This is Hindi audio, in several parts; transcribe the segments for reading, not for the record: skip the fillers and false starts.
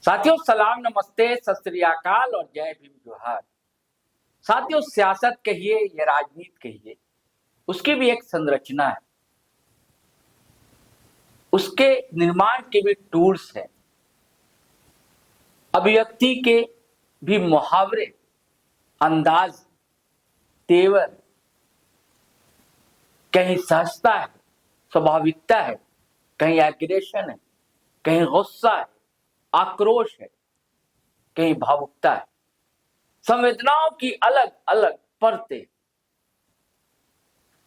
साथियों सलाम, नमस्ते, सत श्री अकाल और जय भीम जोहार। साथियों सियासत कहिए या राजनीति कहिए, उसकी भी एक संरचना है, उसके निर्माण के भी टूल्स हैं, अभिव्यक्ति के भी मुहावरे, अंदाज, तेवर, कहीं सहजता है, स्वाभाविकता है, कहीं एग्रेशन है, कहीं गुस्सा है, आक्रोश है, कहीं भावुकता है। संवेदनाओं की अलग अलग परतें।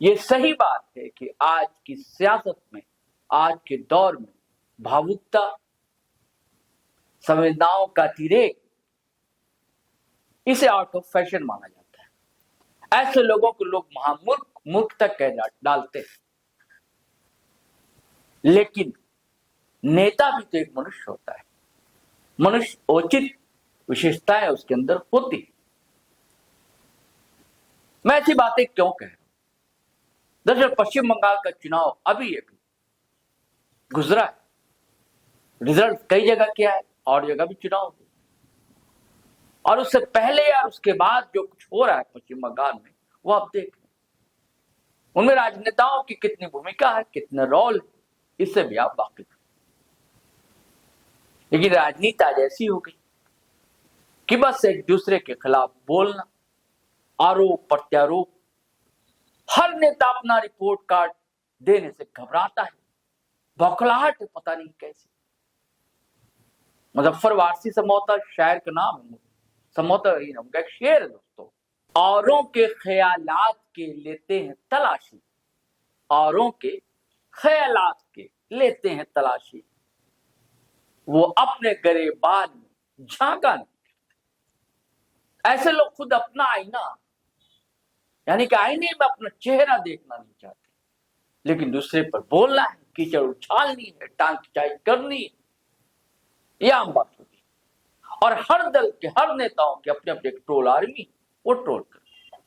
ये सही बात है कि आज की सियासत में, आज के दौर में भावुकता, संवेदनाओं का अतिरेक, इसे आउट ऑफ फैशन माना जाता है। ऐसे लोगों को लोग महामूर्ख, मूर्ख तक कह डालते हैं। लेकिन नेता भी तो एक मनुष्य होता है। मनुष्य उचित विशेषताएं उसके अंदर होती है। मैं ऐसी बातें क्यों कह रहा हूं? दरअसल पश्चिम बंगाल का चुनाव अभी गुजरा है। रिजल्ट कई जगह किया है और जगह भी चुनाव हुआ, और उससे पहले या उसके बाद जो कुछ हो रहा है पश्चिम बंगाल में, वो आप देख रहे हैं। उनमें राजनेताओं की कितनी भूमिका है, कितने रोल, इससे भी आप वाकिफ हैं। लेकिन राजनीति आज ऐसी हो गई कि बस एक दूसरे के खिलाफ बोलना, आरोप प्रत्यारोप। हर नेता अपना रिपोर्ट कार्ड देने से घबराता है, बौखलाहट है, पता नहीं कैसे। मुजफ्फर वारसी समझौता शायर का नाम है, समझौता ही नाम का एक शेर है दोस्तों। औरों के ख्यालात के लेते हैं तलाशी, औरों के ख्यालात के लेते हैं तलाशी, वो अपने गरेबान में झांका नहीं। ऐसे लोग खुद अपना आईना, यानी कि आईने में अपना चेहरा देखना नहीं चाहते, लेकिन दूसरे पर बोलना है, कीचड़ उछालनी है, टांग खिंचाई करनी है, यह आम बात होती है। और हर दल के, हर नेताओं के अपने अपने ट्रोल आर्मी, वो ट्रोल करते हैं।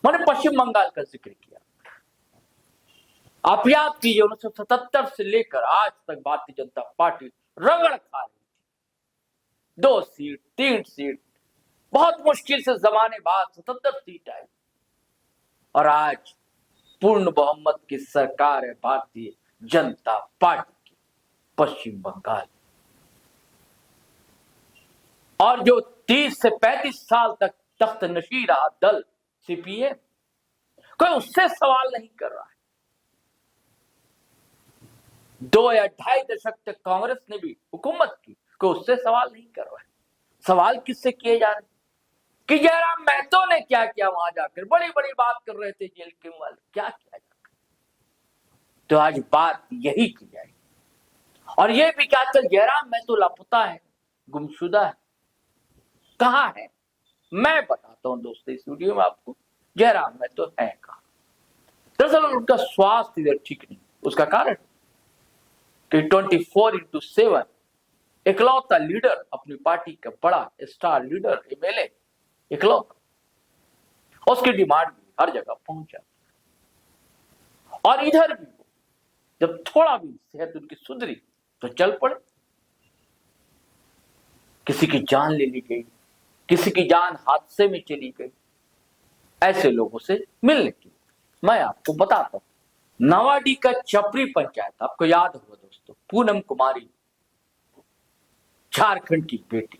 मैंने पश्चिम बंगाल का जिक्र किया। आप याद कीजिए 1977 से लेकर आज तक भारतीय जनता पार्टी रगड़ खा रही थी। 2 सीट, 3 सीट, बहुत मुश्किल से जमाने बाद 77 सीट आई, और आज पूर्ण बहुमत की सरकार है भारतीय जनता पार्टी की पश्चिम बंगाल। और जो 30 से 35 साल तक तख्त नशी रहा दल सीपीएम, कोई उससे सवाल नहीं कर रहा है। 2 या 2.5 दशक तक कांग्रेस ने भी हुकूमत की, कोई उससे सवाल नहीं कर रहा है। सवाल किससे किए जा रहे हैं कि जयराम महतो ने क्या किया वहां जाकर, बड़ी बड़ी बात कर रहे थे जेल के वाले, क्या किया जाकर। तो आज बात यही की जाएगी। और ये भी क्या चल, जयराम महतो लापता है, गुमशुदा है, कहां है? मैं बताता हूं दोस्तों इस वीडियो में आपको जयराम महतो है कहां। दरअसल उनका स्वास्थ्य इधर ठीक नहीं। उसका कारण कि 24/7 इकलौता लीडर, अपनी पार्टी का बड़ा स्टार लीडर, एमएलए इकलौता, उसकी डिमांड भी हर जगह पहुंच जाती है। और इधर भी जब थोड़ा भी सेहत उनकी सुधरी तो चल पड़े। किसी की जान ले ली गई, किसी की जान हादसे में चली गई। ऐसे लोगों से मिलने की मैं आपको बताता हूं। नवाडी का चपरी पंचायत, आपको याद होगा दोस्तों, पूनम कुमारी, झारखंड की बेटी,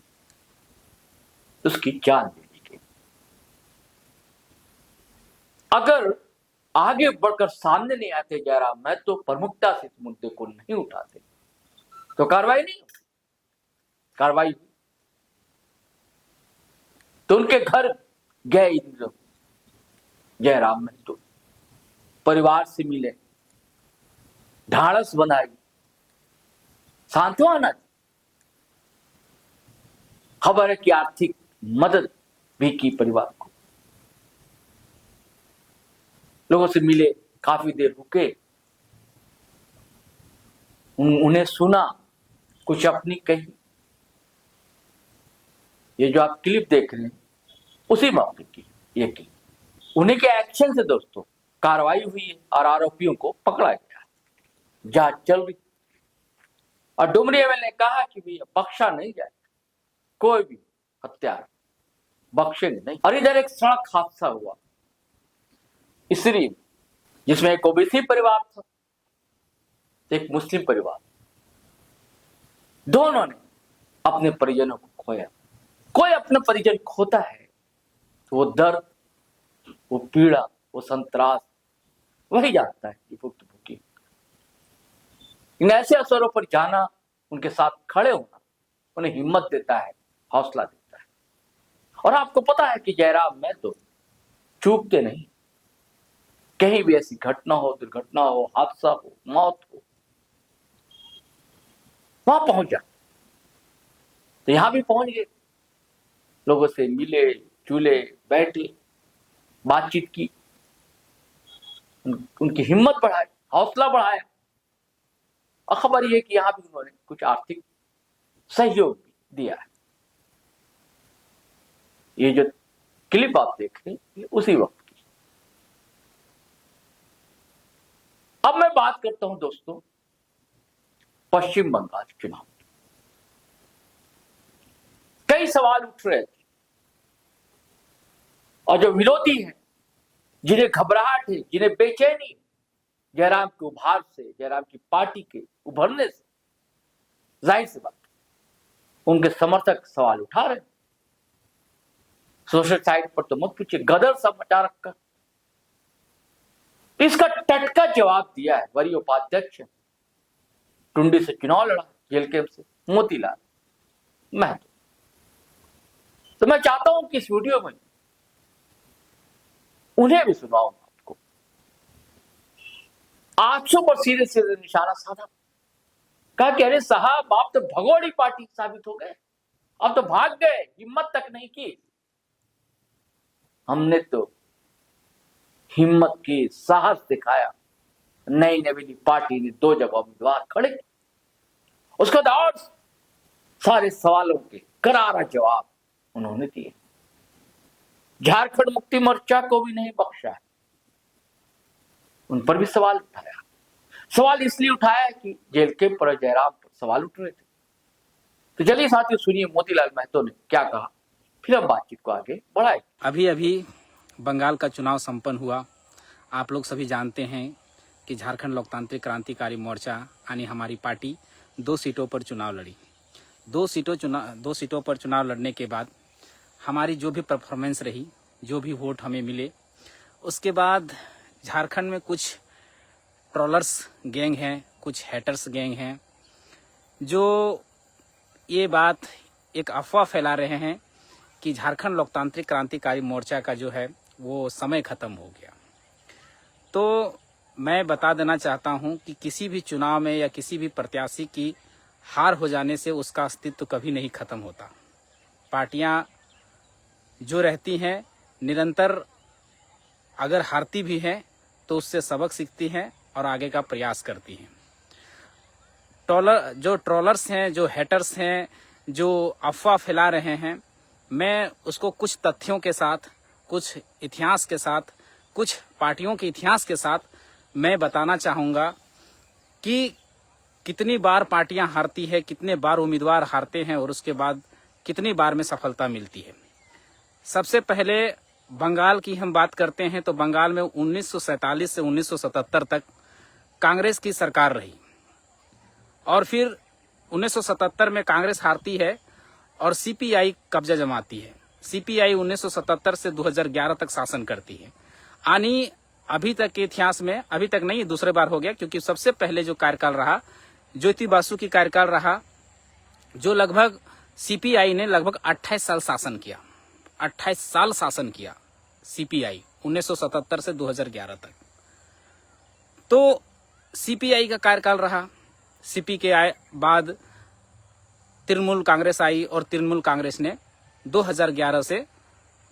उसकी जान ले ली गई। अगर आगे बढ़कर सामने नहीं आते जयराम महतो, प्रमुखता से इस मुद्दे को नहीं उठाते, तो कार्रवाई नहीं होती। कार्रवाई हुई तो उनके घर गए जयराम महतो, परिवार से मिले, ढाढ़स बनाई, सांत्वना दी। खबर है कि आर्थिक मदद भी की परिवार को। लोगों से मिले, काफी देर रुके, उन्हें सुना, कुछ अपनी कही। ये जो आप क्लिप देख रहे हैं उसी मौके की ये क्लिप। उन्हीं के एक्शन से दोस्तों कार्रवाई हुई है और आरोपियों को पकड़ा गया। जांच चल रही और डुमरी एमएलए ने कहा कि भैया बख्शा नहीं जाएगा, कोई भी हत्यारा बख्शेंगे नहीं। और इधर एक सड़क हादसा हुआ इसरी, जिसमें एक ओबीसी परिवार था, एक मुस्लिम परिवार, दोनों ने अपने परिजनों को खोया। कोई अपने परिजन खोता है तो वो दर्द, वो पीड़ा, वो संतरास वही जानता है कि भुक्तभोगी। इन ऐसे अवसरों पर जाना, उनके साथ खड़े होना उन्हें हिम्मत देता है, हौसला देता है। और आपको पता है कि जयराम मैं तो चूकते नहीं, कहीं भी ऐसी घटना हो, दुर्घटना हो, हादसा हो, मौत हो, वहां पहुंच जाते। तो यहां भी पहुंच गए, लोगों से मिले जुले, बैठे, बातचीत की, उनकी हिम्मत बढ़ाई, हौसला बढ़ाया। और खबर यह कि यहां भी उन्होंने कुछ आर्थिक सहयोग भी दिया है। ये जो क्लिप आप देख रहे हैं उसी वक्त की। अब मैं बात करता हूं दोस्तों पश्चिम बंगाल चुनाव। कई सवाल उठ रहे थे और जो विरोधी हैं, जिन्हें घबराहट है, जिन्हें बेचैनी जयराम के उभार से, जयराम की पार्टी के उभरने से, जाहिर सी बात उनके समर्थक सवाल उठा रहे हैं। सोशल साइट पर तो मत पूछिए, गदर सब मचा रखा। इसका टटका जवाब दिया है वरीय उपाध्यक्ष, टुंडी से चुनाव लड़ा, जेल कैंप से, मोतीलाल महतो। तो मैं चाहता हूं कि इस वीडियो में उन्हें भी सुनाऊं आपको। 800 पर सीधे सीधे निशाना साधा, कहा कि अरे साहब आप तो भगोड़ी पार्टी साबित हो गए, आप तो भाग गए, हिम्मत तक नहीं की। हमने तो हिम्मत की, साहस दिखाया। नई नवेली पार्टी ने 2 जगह उम्मीदवार खड़े, उसके बाद सारे सवालों के करारा जवाब उन्होंने दिए। झारखंड मुक्ति मोर्चा को भी नहीं बख्शा है, उन पर भी सवाल उठाया। सवाल इसलिए उठाया कि जेल के पर जयराम पर सवाल उठ रहे थे। तो चलिए साथियों सुनिए मोतीलाल महतो ने क्या कहा, फिर हम बातचीत को आगे बढ़ाएं। अभी अभी बंगाल का चुनाव संपन्न हुआ। आप लोग सभी जानते हैं कि झारखंड लोकतांत्रिक क्रांतिकारी मोर्चा यानी हमारी पार्टी 2 सीटों पर चुनाव लड़ी। 2 सीटों पर चुनाव लड़ने के बाद हमारी जो भी परफॉर्मेंस रही, जो भी वोट हमें मिले, उसके बाद झारखंड में कुछ ट्रोलर्स गैंग हैं, कुछ हैटर्स गैंग हैं, जो ये बात एक अफवाह फैला रहे हैं कि झारखंड लोकतांत्रिक क्रांतिकारी मोर्चा का जो है वो समय खत्म हो गया। तो मैं बता देना चाहता हूं कि किसी भी चुनाव में या किसी भी प्रत्याशी की हार हो जाने से उसका अस्तित्व कभी नहीं खत्म होता। पार्टियां जो रहती हैं निरंतर अगर हारती भी हैं तो उससे सबक सीखती हैं और आगे का प्रयास करती हैं। जो ट्रोलर्स हैं, जो हैटर्स हैं, जो अफवाह फैला रहे हैं, मैं उसको कुछ तथ्यों के साथ, कुछ इतिहास के साथ, कुछ पार्टियों के इतिहास के साथ मैं बताना चाहूँगा कि कितनी बार पार्टियां हारती है, कितने बार उम्मीदवार हारते हैं और उसके बाद कितनी बार में सफलता मिलती है। सबसे पहले बंगाल की हम बात करते हैं तो बंगाल में 1947 से 1977 तक कांग्रेस की सरकार रही और फिर 1977 में कांग्रेस हारती है और सीपीआई कब्जा जमाती है। सीपीआई 1977 से 2011 तक शासन करती है। यानी अभी तक के इतिहास में, अभी तक नहीं, दूसरे बार हो गया, क्योंकि सबसे पहले जो कार्यकाल रहा ज्योति बासु की कार्यकाल रहा, जो लगभग सीपीआई ने लगभग 28 साल शासन किया। 28 साल शासन किया सीपीआई 1977 से 2011 तक। तो सीपीआई का कार्यकाल रहा। सीपी के बाद तृणमूल कांग्रेस आई और तृणमूल कांग्रेस ने 2011 से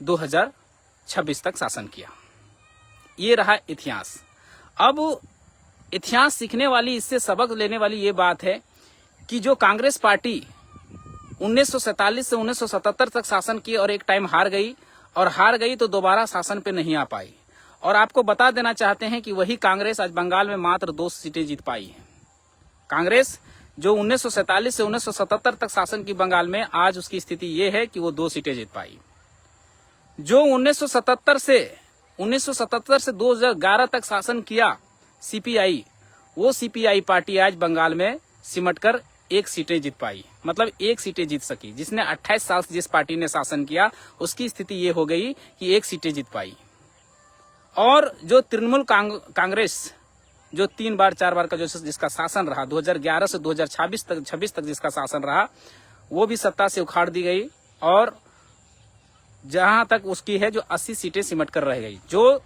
2026 तक शासन किया। ये रहा इतिहास। अब इतिहास सीखने वाली, इससे सबक लेने वाली ये बात है कि जो कांग्रेस पार्टी 1947 से 1977 तक शासन की और एक टाइम हार गई तो दोबारा शासन पे नहीं आ पाई। और आपको बता देना चाहते हैं कि वही कांग्रेस आज बंगाल में मात्र 2 सीटें जीत पाई है। कांग्रेस जो 1947 से 1977 तक शासन की बंगाल में, आज उसकी स्थिति ये है कि वो 2 सीटें जीत पाई। जो 1977 से 2011 तक शासन किया सीपीआई, वो सीपीआई पार्टी आज बंगाल में सिमटकर 1 सीटें जीत पाई, मतलब 1 सीटें जीत सकी। जिसने 28 साल से जिस पार्टी ने शासन किया, उसकी स्थिति ये हो गई कि 1 सीटें जीत पाई। और जो तृणमूल कांग्रेस, जो 3 बार 4 बार का जो जिसका शासन रहा, 2011 से 2026 तक जिसका शासन रहा, वो भी सत्ता से उखाड़ दी गई और जहां तक उसकी है जो 80 सीटें सिमट कर रह गई। जो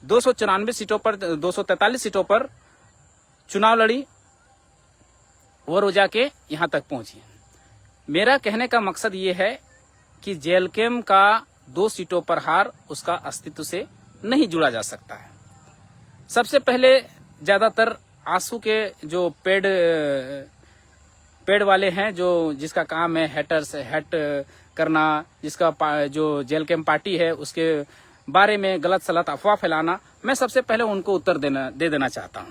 294 सीटों पर, 243 सीटों पर चुनाव लड़ी, वो रोजा के यहां तक पहुंची। मेरा कहने का मकसद ये है कि जेएलकेम का 2 सीटों पर हार उसका अस्तित्व से नहीं जुड़ा जा सकता है। सबसे पहले ज्यादातर आंसू के जो पेड़ वाले हैं, जो जिसका काम है हेट करना, जिसका जो जेएलकेम पार्टी है उसके बारे में गलत सलत अफवाह फैलाना, मैं सबसे पहले उनको उत्तर दे देना चाहता हूं।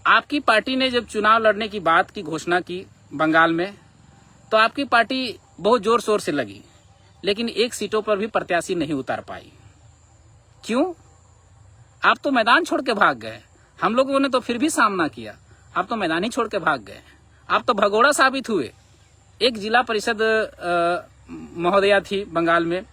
आपकी पार्टी ने जब चुनाव लड़ने की बात की घोषणा की बंगाल में, तो आपकी पार्टी बहुत जोर शोर से लगी, लेकिन 1 सीटों पर भी प्रत्याशी नहीं उतार पाई। क्यों? आप तो मैदान छोड़ के भाग गए। हम लोगों ने तो फिर भी सामना किया, आप तो मैदान ही छोड़ के भाग गए। आप तो भगोड़ा साबित हुए। एक जिला परिषद महोदया थी बंगाल में,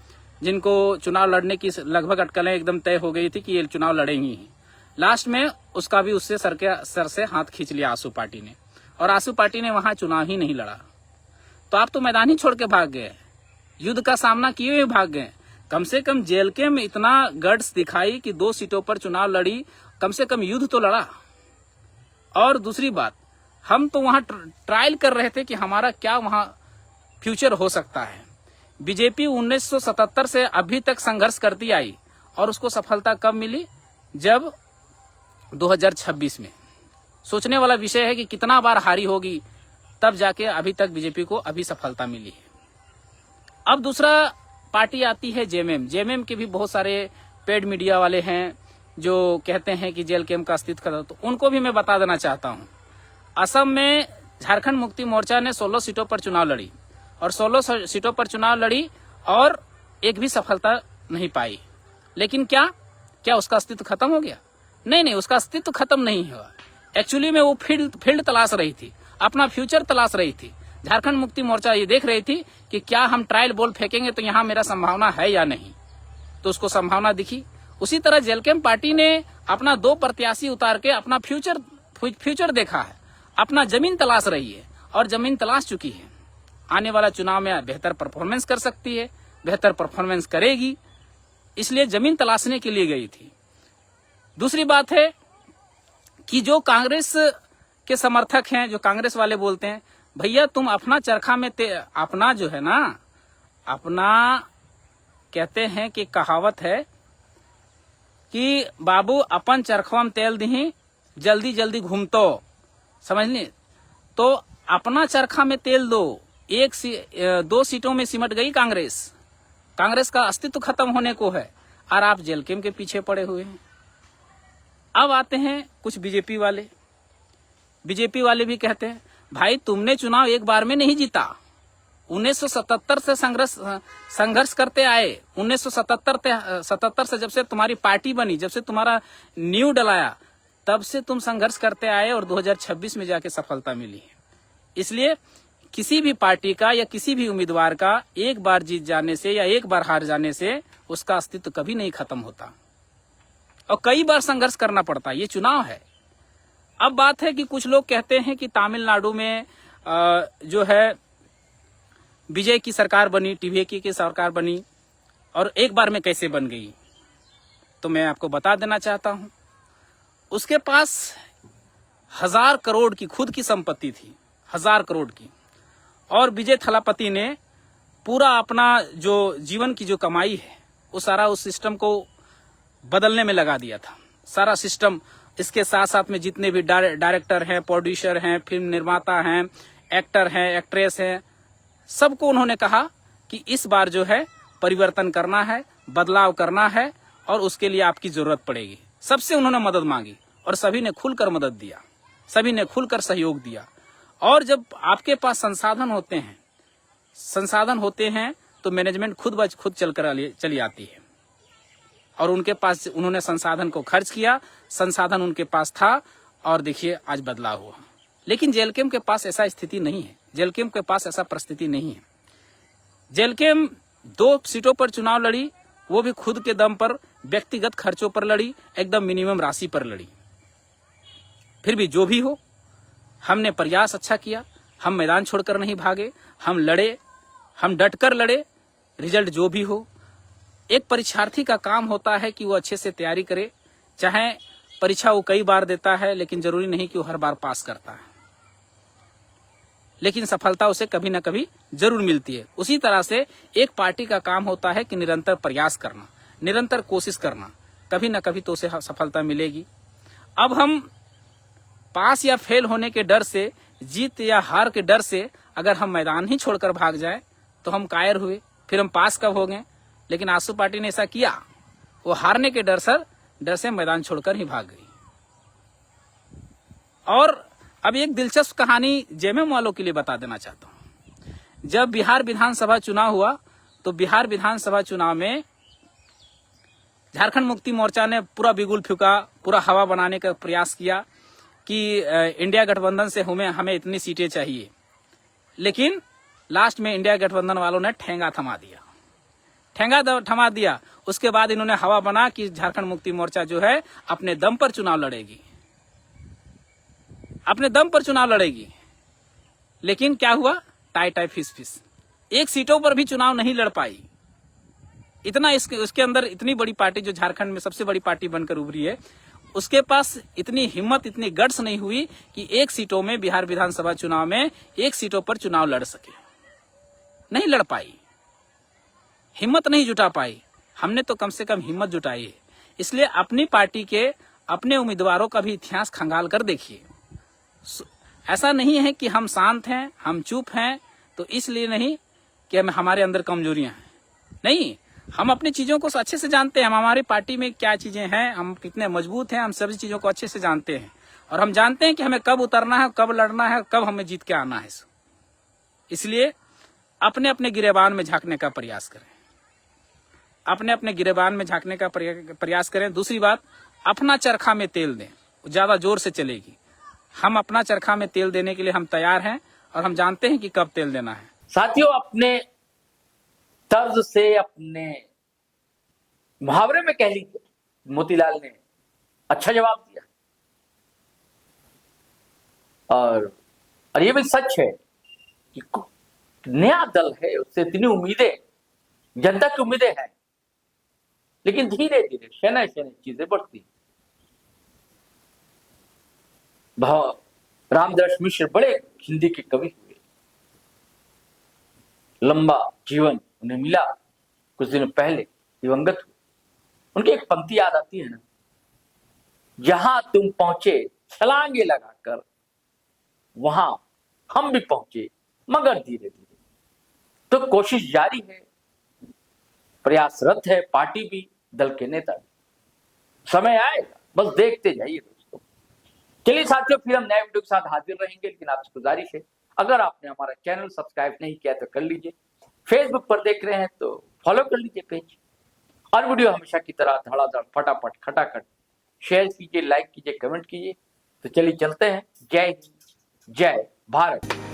जिनको चुनाव लड़ने की लगभग अटकलें एकदम तय हो गई थी कि ये चुनाव लड़ेंगी ही। लास्ट में उसका भी उससे सर से हाथ खींच लिया आसू पार्टी ने, और आसू पार्टी ने वहां चुनाव ही नहीं लड़ा। तो आप तो मैदान ही छोड़ के भाग गए, युद्ध का सामना किए हुए भाग गए। कम से कम जेएलकेम में इतना गट्स दिखाई कि 2 सीटों पर चुनाव लड़ी, कम से कम युद्ध तो लड़ा। और दूसरी बात, हम तो वहां ट्रायल कर रहे थे कि हमारा क्या वहां फ्यूचर हो सकता है। बीजेपी 1977 से अभी तक संघर्ष करती आई, और उसको सफलता कब मिली? जब 2026 में। सोचने वाला विषय है कि कितना बार हारी होगी, तब जाके अभी तक बीजेपी को अभी सफलता मिली है। अब दूसरा पार्टी आती है जेएमएम। जेएमएम के भी बहुत सारे पेड मीडिया वाले हैं जो कहते हैं कि जेएलकेम का अस्तित्व खत्म, तो उनको भी मैं बता देना चाहता हूं। असम में झारखंड मुक्ति मोर्चा ने 16 सीटों पर चुनाव लड़ी, और 16 सीटों पर चुनाव लड़ी और एक भी सफलता नहीं पाई। लेकिन क्या उसका अस्तित्व खत्म हो गया? नहीं, उसका अस्तित्व खत्म नहीं हुआ। एक्चुअली में वो फील्ड तलाश रही थी, अपना फ्यूचर तलाश रही थी। झारखंड मुक्ति मोर्चा ये देख रही थी कि क्या हम ट्रायल बॉल फेंकेंगे तो यहाँ मेरा संभावना है या नहीं, तो उसको संभावना दिखी। उसी तरह जेएलकेम पार्टी ने अपना 2 प्रत्याशी उतार के अपना फ्यूचर देखा है, अपना जमीन तलाश रही है, और जमीन तलाश चुकी है। आने वाला चुनाव में बेहतर परफॉर्मेंस कर सकती है, बेहतर परफॉर्मेंस करेगी, इसलिए जमीन तलाशने के लिए गई थी। दूसरी बात है कि जो कांग्रेस के समर्थक हैं, जो कांग्रेस वाले बोलते हैं, भैया तुम अपना चरखा में अपना जो है ना, अपना कहते हैं कि कहावत है कि बाबू अपन चरखवा में तेल दही, जल्दी जल्दी घूमतो, समझ तो अपना चरखा में तेल दो। 2 सीटों में सिमट गई कांग्रेस का अस्तित्व खत्म होने को है, और आप जेएलकेम के पीछे पड़े हुए हैं। अब आते हैं कुछ बीजेपी वाले भी कहते हैं, भाई तुमने चुनाव एक बार में नहीं जीता, 1977 से संघर्ष करते आए। 1977 से जब से तुम्हारी पार्टी बनी, जब से तुम्हारा नींव डलाया, तब से तुम संघर्ष करते आए, और 2026 में जाके सफलता मिली है। इसलिए किसी भी पार्टी का या किसी भी उम्मीदवार का एक बार जीत जाने से या एक बार हार जाने से उसका अस्तित्व कभी नहीं खत्म होता, और कई बार संघर्ष करना पड़ता है। ये चुनाव है। अब बात है कि कुछ लोग कहते हैं कि तमिलनाडु में जो है विजय की सरकार बनी, टीवीके की सरकार बनी, और एक बार में कैसे बन गई, तो मैं आपको बता देना चाहता हूं। उसके पास 1000 करोड़ की खुद की संपत्ति थी, 1000 करोड़ की, और विजय थलापति ने पूरा अपना जो जीवन की जो कमाई है वो सारा उस सिस्टम को बदलने में लगा दिया था। सारा सिस्टम, इसके साथ साथ में जितने भी डायरेक्टर हैं, प्रोड्यूसर हैं, फिल्म निर्माता हैं, एक्टर हैं, एक्ट्रेस हैं, सबको उन्होंने कहा कि इस बार जो है परिवर्तन करना है, बदलाव करना है, और उसके लिए आपकी जरूरत पड़ेगी। सबसे उन्होंने मदद मांगी, और सभी ने खुलकर मदद दिया, सभी ने खुलकर सहयोग दिया। और जब आपके पास संसाधन होते हैं तो मैनेजमेंट खुद ब खुद चली आती है। और उनके पास, उन्होंने संसाधन को खर्च किया, संसाधन उनके पास था और देखिए आज बदलाव हुआ। लेकिन जेएलकेएम के पास ऐसा स्थिति नहीं है, जेएलकेएम के पास ऐसा परिस्थिति नहीं है। जेएलकेएम 2 सीटों पर चुनाव लड़ी, वो भी खुद के दम पर, व्यक्तिगत खर्चों पर लड़ी, एकदम मिनिमम राशि पर लड़ी। फिर भी जो भी हो, हमने प्रयास अच्छा किया, हम मैदान छोड़कर नहीं भागे, हम लड़े, हम डटकर लड़े, रिजल्ट जो भी हो। एक परीक्षार्थी का काम होता है कि वो अच्छे से तैयारी करे, चाहे परीक्षा वो कई बार देता है, लेकिन जरूरी नहीं कि वो हर बार पास करता है, लेकिन सफलता उसे कभी ना कभी जरूर मिलती है। उसी तरह से एक पार्टी का काम होता है कि निरंतर प्रयास करना, निरंतर कोशिश करना, कभी ना कभी तो उसे सफलता मिलेगी। अब हम पास या फेल होने के डर से, जीत या हार के डर से अगर हम मैदान ही छोड़कर भाग जाए तो हम कायर हुए, फिर हम पास कब हो गए। लेकिन आजसू पार्टी ने ऐसा किया, वो हारने के डर से मैदान छोड़कर ही भाग गई। और अब एक दिलचस्प कहानी जेएमएम वालों के लिए बता देना चाहता हूं। जब बिहार विधानसभा चुनाव हुआ तो बिहार विधानसभा चुनाव में झारखंड मुक्ति मोर्चा ने पूरा बिगुल फूंका, पूरा हवा बनाने का प्रयास किया कि इंडिया गठबंधन से हमें इतनी सीटें चाहिए। लेकिन लास्ट में इंडिया गठबंधन वालों ने ठेंगा थमा दिया। उसके बाद इन्होंने हवा बना कि झारखंड मुक्ति मोर्चा जो है अपने दम पर चुनाव लड़ेगी। लेकिन क्या हुआ, टाई फिस। एक सीटों पर भी चुनाव नहीं लड़ पाई। इतना उसके अंदर इतनी बड़ी पार्टी जो झारखंड में सबसे बड़ी पार्टी बनकर उभरी है, उसके पास इतनी हिम्मत, इतनी गट्स नहीं हुई कि एक सीटों में, बिहार विधानसभा चुनाव में एक सीटों पर चुनाव लड़ सके। नहीं लड़ पाई, हिम्मत नहीं जुटा पाई। हमने तो कम से कम हिम्मत जुटाई है। इसलिए अपनी पार्टी के, अपने उम्मीदवारों का भी इतिहास खंगाल कर देखिए। ऐसा नहीं है कि हम शांत हैं, हम चुप हैं, तो इसलिए नहीं कि हमारे अंदर कमजोरियां हैं। नहीं, हम अपनी चीजों को अच्छे से जानते हैं, हम हमारी पार्टी में क्या चीजें हैं, हम कितने मजबूत हैं, हम सभी चीजों को अच्छे से जानते हैं। और हम जानते हैं कि हमें कब उतरना है, कब लड़ना है, कब हमें जीत के आना है। इसलिए अपने अपने गिरेबान में झांकने का प्रयास करें, अपने गिरेबान में झांकने का प्रयास करें। दूसरी बात, अपना चरखा में तेल दें, ज्यादा जोर से चलेगी। हम अपना चरखा में तेल देने के लिए हम तैयार हैं और हम जानते हैं कि कब तेल देना है। साथियों, अपने तर्ज से, अपने मुहावरे में कह लीजिए, मोतीलाल ने अच्छा जवाब दिया। और ये भी सच है कि नया दल है, उससे इतनी उम्मीदें, जनता की उम्मीदें हैं, लेकिन धीरे धीरे शनै चीजें बढ़ती। रामदास मिश्र बड़े हिंदी के कवि हुए, लंबा जीवन उन्हें मिला, कुछ दिन पहले दिवंगत हुए। उनकी एक पंक्ति याद आती है ना, जहां तुम पहुंचे छलांगे लगाकर, वहां हम भी पहुंचे मगर धीरे धीरे। तो कोशिश जारी है, प्रयासरत है पार्टी भी, दल के नेता भी। समय आएगा, बस देखते जाइए दोस्तों। चलिए साथियों, फिर हम नए वीडियो के साथ हाजिर रहेंगे, लेकिन आपसे गुजारिश है, अगर आपने हमारा चैनल सब्सक्राइब नहीं किया तो कर लीजिए। फेसबुक पर देख रहे हैं तो फॉलो कर लीजिए पेज। और वीडियो हमेशा की तरह धड़ाधड़ फटाफट खटाखट शेयर कीजिए, लाइक कीजिए, कमेंट कीजिए। तो चलिए चलते हैं। जय हिंद, जय भारत।